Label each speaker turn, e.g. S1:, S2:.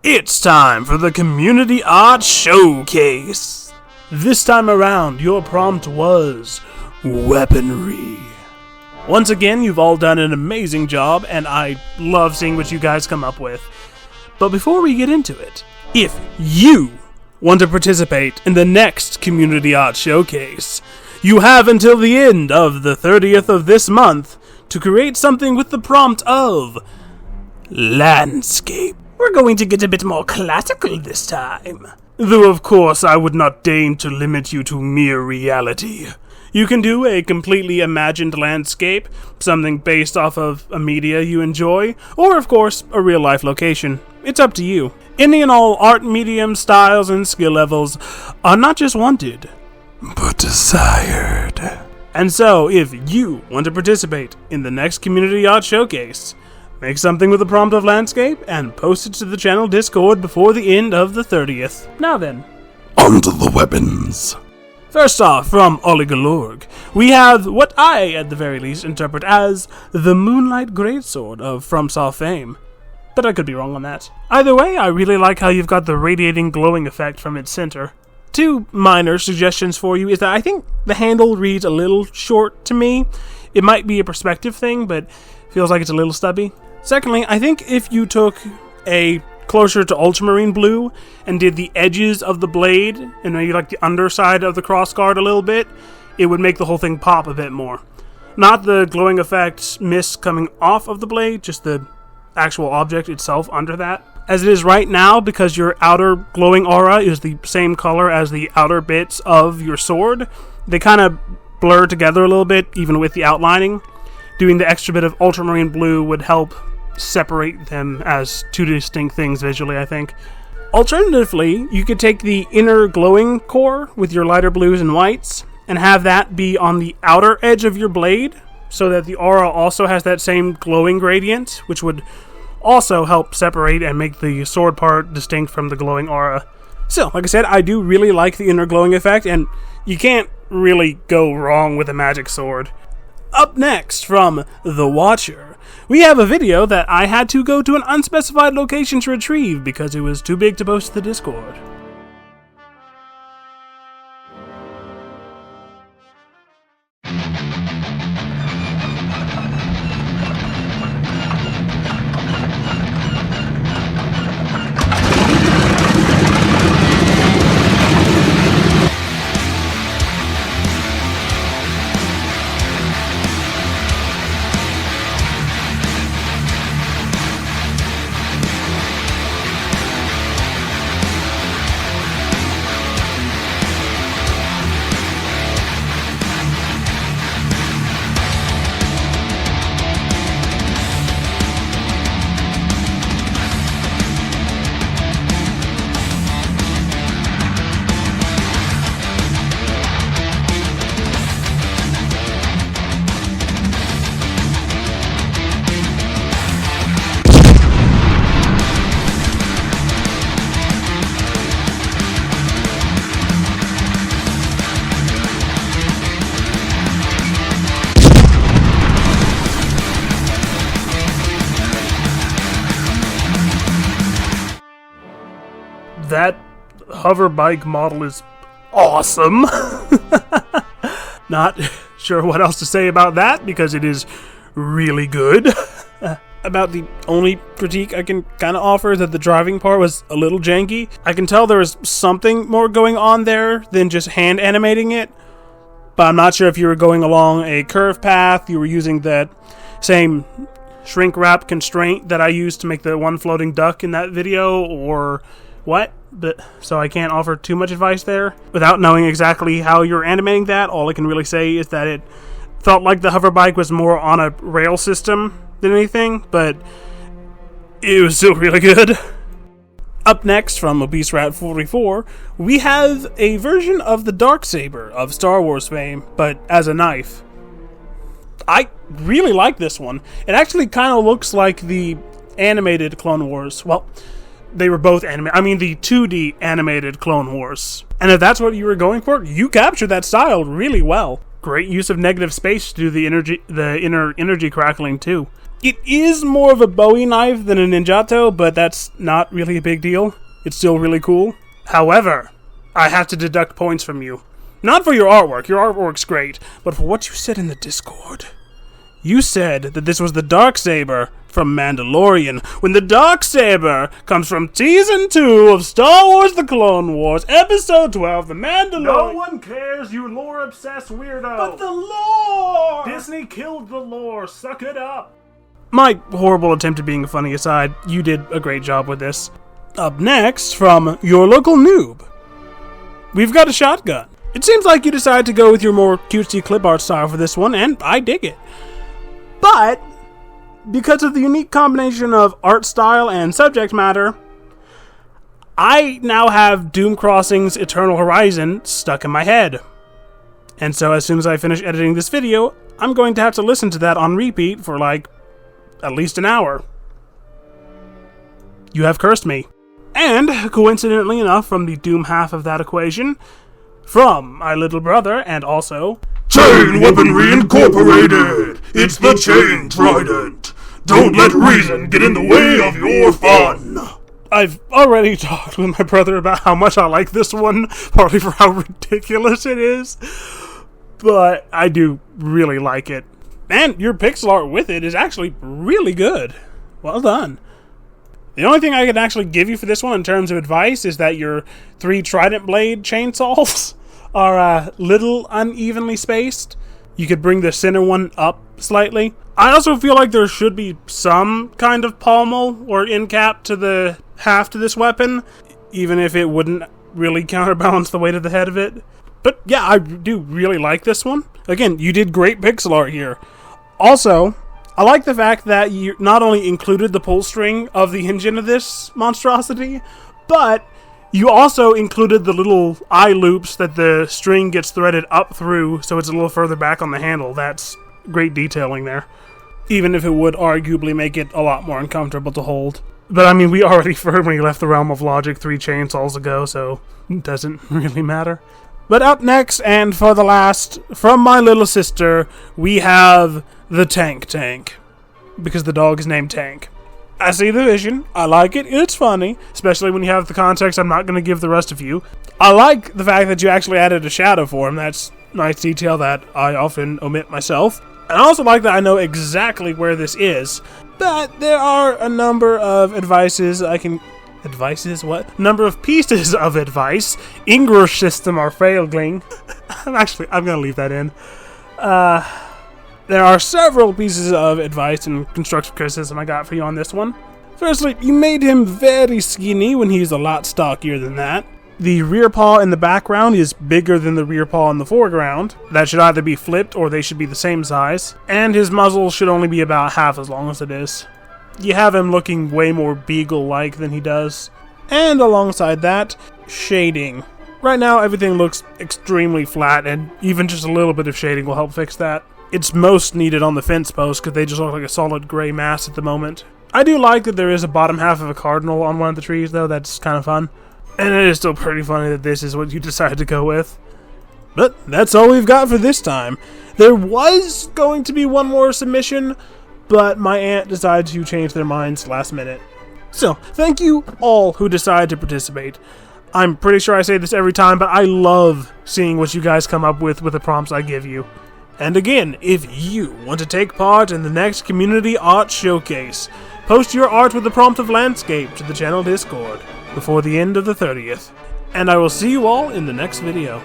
S1: It's time for the Community Art Showcase. This time around, your prompt was weaponry. Once again, you've all done an amazing job, and I love seeing what you guys come up with. But before we get into it, if you want to participate in the next Community Art Showcase, you have until the end of the 30th of this month to create something with the prompt of landscape. We're going to get a bit more classical this time. Though of course I would not deign to limit you to mere reality. You can do a completely imagined landscape, something based off of a media you enjoy, or of course a real life location. It's up to you. Any and all art medium, styles, and skill levels are not just wanted, but desired. And so, if you want to participate in the next Community Art Showcase, make something with the prompt of landscape and post it to the channel Discord before the end of the 30th. Now then,
S2: onto the weapons.
S1: First off, from Oligalorg, we have what I, at the very least, interpret as the Moonlight Greatsword of FromSoft fame. But I could be wrong on that. Either way, I really like how you've got the radiating glowing effect from its center. Two minor suggestions for you is that I think the handle reads a little short to me. It might be a perspective thing, but feels like it's a little stubby. Secondly, I think if you took a closer to ultramarine blue and did the edges of the blade and maybe like the underside of the crossguard a little bit, it would make the whole thing pop a bit more. Not the glowing effect mist coming off of the blade, just the actual object itself under that. As it is right now, because your outer glowing aura is the same color as the outer bits of your sword, they kind of blur together a little bit, even with the outlining. Doing the extra bit of ultramarine blue would help separate them as two distinct things visually, I think. Alternatively, you could take the inner glowing core with your lighter blues and whites and have that be on the outer edge of your blade so that the aura also has that same glowing gradient, which would also help separate and make the sword part distinct from the glowing aura. So, like I said, I do really like the inner glowing effect, and you can't really go wrong with a magic sword. Up next, from The Watcher, we have a video that I had to go to an unspecified location to retrieve because it was too big to post to the Discord. That hover bike model is awesome. Not sure what else to say about that because it is really good. About the only critique I can kind of offer is that the driving part was a little janky. I can tell there was something more going on there than just hand animating it, but I'm not sure if you were going along a curve path, you were using that same shrink wrap constraint that I used to make the one floating duck in that video, or what? But so I can't offer too much advice there. Without knowing exactly how you're animating that, all I can really say is that it felt like the hover bike was more on a rail system than anything, but it was still really good. Up next, from Obese Rat 44, we have a version of the Darksaber of Star Wars fame, but as a knife. I really like this one. It actually kind of looks like the animated Clone Wars. Well, they were both animated. I mean, the 2D animated Clone Wars. And if that's what you were going for, you captured that style really well. Great use of negative space to do the inner energy crackling too. It is more of a Bowie knife than a Ninjato, but that's not really a big deal. It's still really cool. However, I have to deduct points from you. Not for your artwork's great, but for what you said in the Discord. You said that this was the Darksaber from Mandalorian, when the Darksaber comes from Season 2 of Star Wars The Clone Wars, Episode 12, The Mandalorian.
S3: No one cares, you lore-obsessed weirdo.
S1: But the lore!
S3: Disney killed the lore, suck it up.
S1: My horrible attempt at being funny aside, you did a great job with this. Up next, from your local noob, we've got a shotgun. It seems like you decided to go with your more cutesy clip art style for this one, and I dig it. But, because of the unique combination of art style and subject matter, I now have Doom Crossing's Eternal Horizon stuck in my head. And so as soon as I finish editing this video, I'm going to have to listen to that on repeat for like at least an hour. You have cursed me. And, coincidentally enough, from the Doom half of that equation, from my little brother, and also
S2: Chain Weaponry Incorporated! It's the Chain Trident! Don't let reason get in the way of your fun!
S1: I've already talked with my brother about how much I like this one, partly for how ridiculous it is, but I do really like it. And your pixel art with it is actually really good. Well done. The only thing I can actually give you for this one in terms of advice is that your 3 Trident blade chainsaws are a little unevenly spaced. You could bring the center one up slightly. I also feel like there should be some kind of pommel or end cap to the haft to this weapon, even if it wouldn't really counterbalance the weight of the head of it. But yeah, I do really like this one. Again, you did great pixel art here. Also, I like the fact that you not only included the pull string of the engine of this monstrosity, but you also included the little eye loops that the string gets threaded up through, so it's a little further back on the handle. That's great detailing there. Even if it would arguably make it a lot more uncomfortable to hold. But I mean, we already firmly left the realm of logic 3 chainsaws ago, so it doesn't really matter. But up next, and for the last, from my little sister, we have the Tank. Because the dog is named Tank. I see the vision. I like it. It's funny. Especially when you have the context I'm not going to give the rest of you. I like the fact that you actually added a shadow for him. That's nice detail that I often omit myself. And I also like that I know exactly where this is. But there are a number of advices I can... Advices? What? Number of pieces of advice. English system are failing. I'm going to leave that in. There are several pieces of advice and constructive criticism I got for you on this one. Firstly, you made him very skinny when he's a lot stockier than that. The rear paw in the background is bigger than the rear paw in the foreground. That should either be flipped or they should be the same size. And his muzzle should only be about half as long as it is. You have him looking way more beagle-like than he does. And alongside that, shading. Right now, everything looks extremely flat, and even just a little bit of shading will help fix that. It's most needed on the fence posts because they just look like a solid gray mass at the moment. I do like that there is a bottom half of a cardinal on one of the trees, though. That's kind of fun. And it is still pretty funny that this is what you decided to go with. But that's all we've got for this time. There was going to be one more submission, but my aunt decided to change their minds last minute. So, thank you all who decided to participate. I'm pretty sure I say this every time, but I love seeing what you guys come up with the prompts I give you. And again, if you want to take part in the next Community Art Showcase, post your art with the prompt of landscape to the channel Discord before the end of the 30th. And I will see you all in the next video.